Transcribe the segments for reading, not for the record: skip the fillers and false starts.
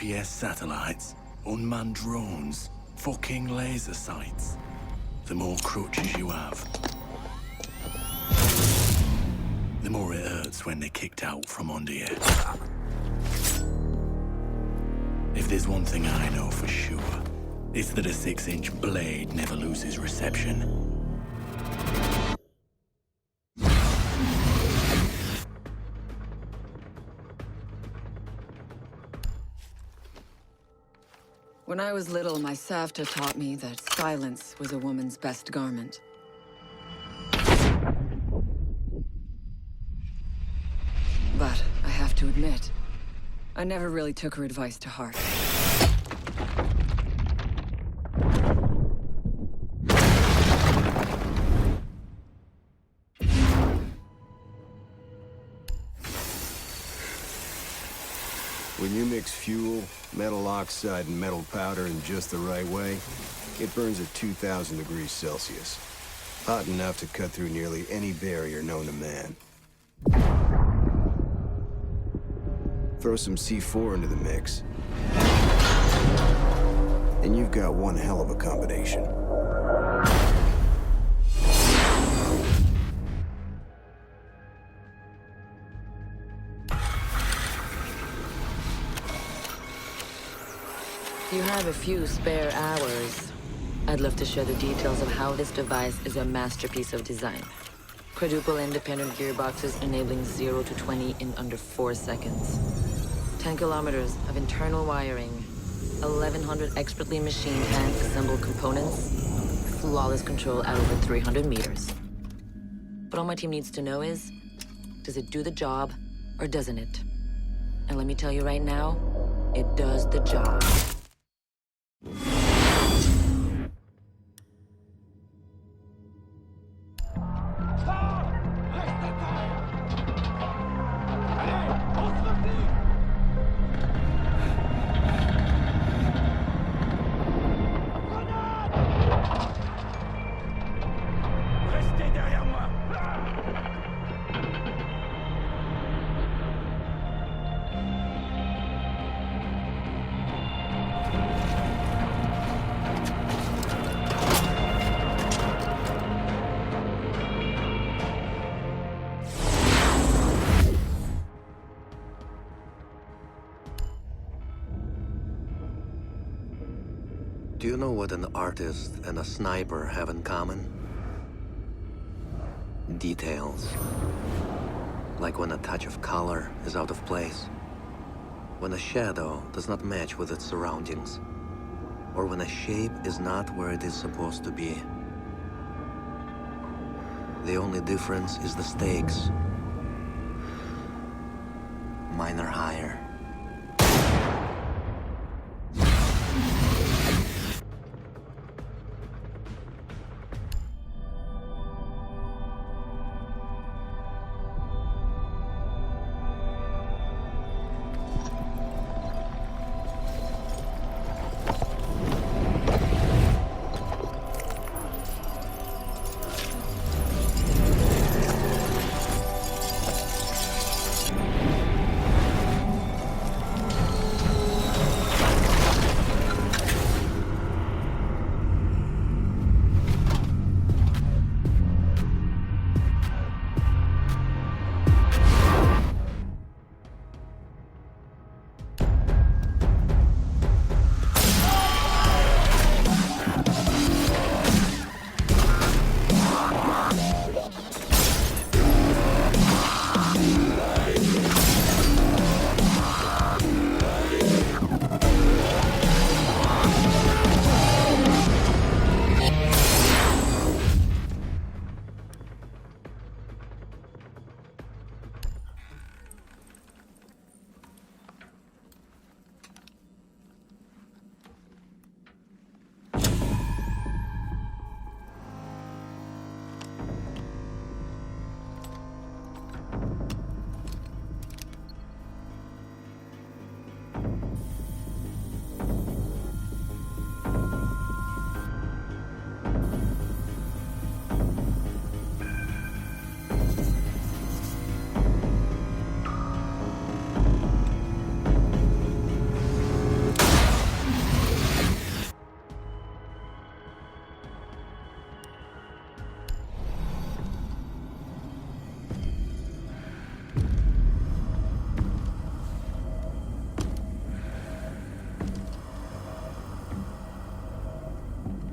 GPS satellites, unmanned drones, fucking laser sights. The more crutches you have, the more it hurts when they're kicked out from under you. If there's one thing I know for sure, it's that a 6-inch blade never loses reception. When I was little, my Savta taught me that silence was a woman's best garment. But I have to admit, I never really took her advice to heart. When you mix fuel, metal oxide, and metal powder in just the right way, it burns at 2,000 degrees Celsius. Hot enough to cut through nearly any barrier known to man. Throw some C4 into the mix, and you've got one hell of a combination. If you have a few spare hours, I'd love to share the details of how this device is a masterpiece of design. Quadruple independent gearboxes enabling 0 to 20 in under 4 seconds. 10 kilometers of internal wiring, 1,100 expertly machined hand-assembled components, flawless control at over 300 meters. But all my team needs to know is, does it do the job, or doesn't it? And let me tell you right now, it does the job. Do you know what an artist and a sniper have in common? Details. Like when a touch of color is out of place, when a shadow does not match with its surroundings, or when a shape is not where it is supposed to be. The only difference is the stakes. Mine are higher.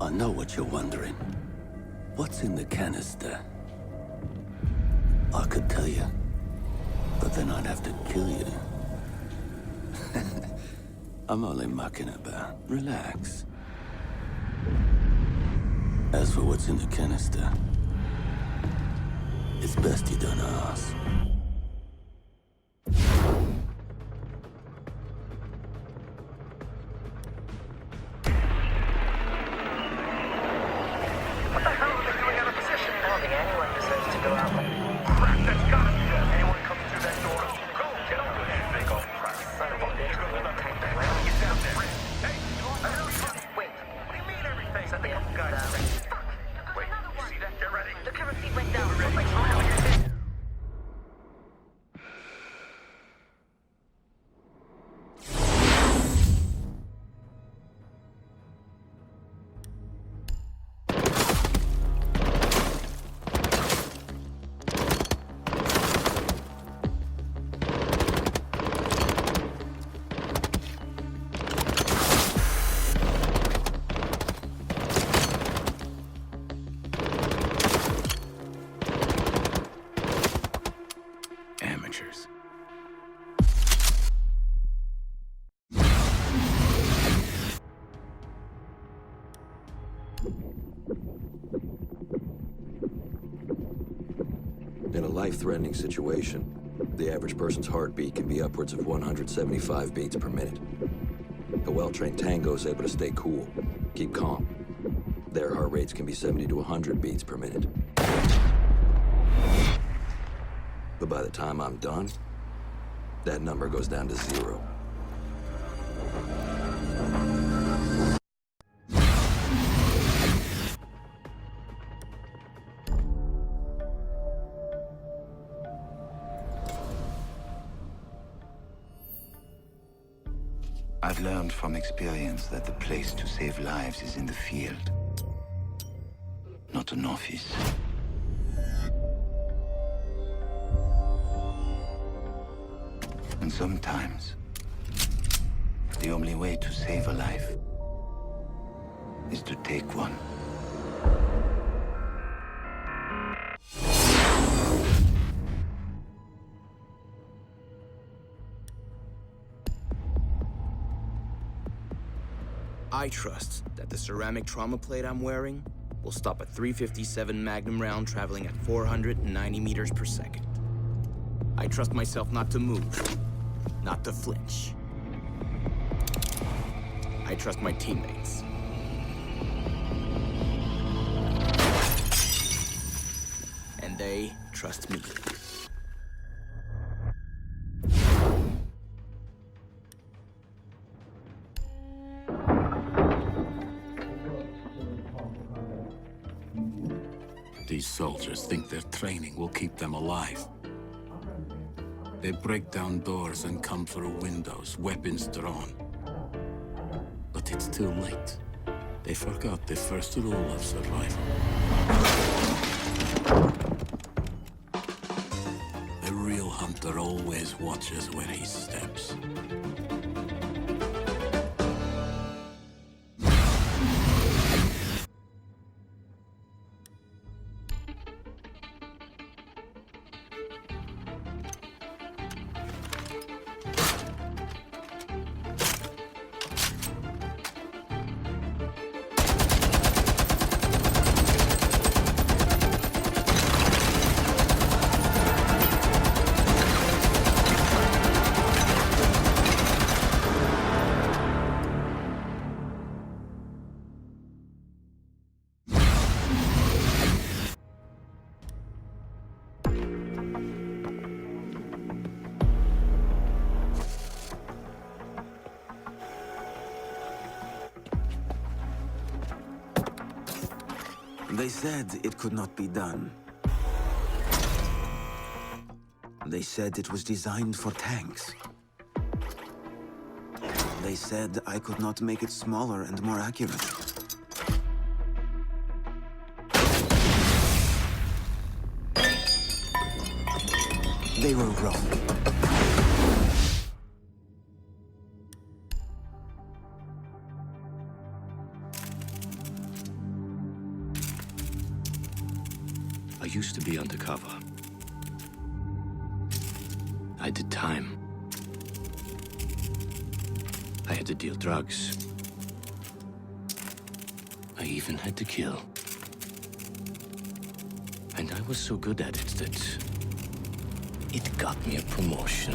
I know what you're wondering. What's in the canister? I could tell you, but then I'd have to kill you. I'm only mucking about. Relax. As for what's in the canister, it's best you don't ask. What the hell are they doing out of position? I don't think anyone deserves to go out like... Crap, that's gotta be it. Anyone coming through that door? Go, get over there, big old crap. Son of a bitch, we won't type that around. Get down there. Hey, I really... Wait, what do you mean everything? Is that the couple guys? Fuck. Wait, you see that? Get ready. The camera feed went down. Get ready. Oh, hell, you're dead. Amateurs. In a life-threatening situation, the average person's heartbeat can be upwards of 175 beats per minute. A well-trained tango is able to stay cool, keep calm. Their heart rates can be 70 to 100 beats per minute. But by the time I'm done, that number goes down to 0. I've learned from experience that the place to save lives is in the field, not an office. And sometimes, the only way to save a life is to take one. I trust that the ceramic trauma plate I'm wearing will stop a .357 Magnum round traveling at 490 meters per second. I trust myself not to move, not to flinch. I trust my teammates. And they trust me. These soldiers think their training will keep them alive. They break down doors and come through windows, weapons drawn. But it's too late. They forgot the first rule of survival. The real hunter always watches where he steps. They said it could not be done. They said it was designed for tanks. They said I could not make it smaller and more accurate. They were wrong. I used to be undercover. I did time. I had to deal drugs. I even had to kill. And I was so good at it that it got me a promotion.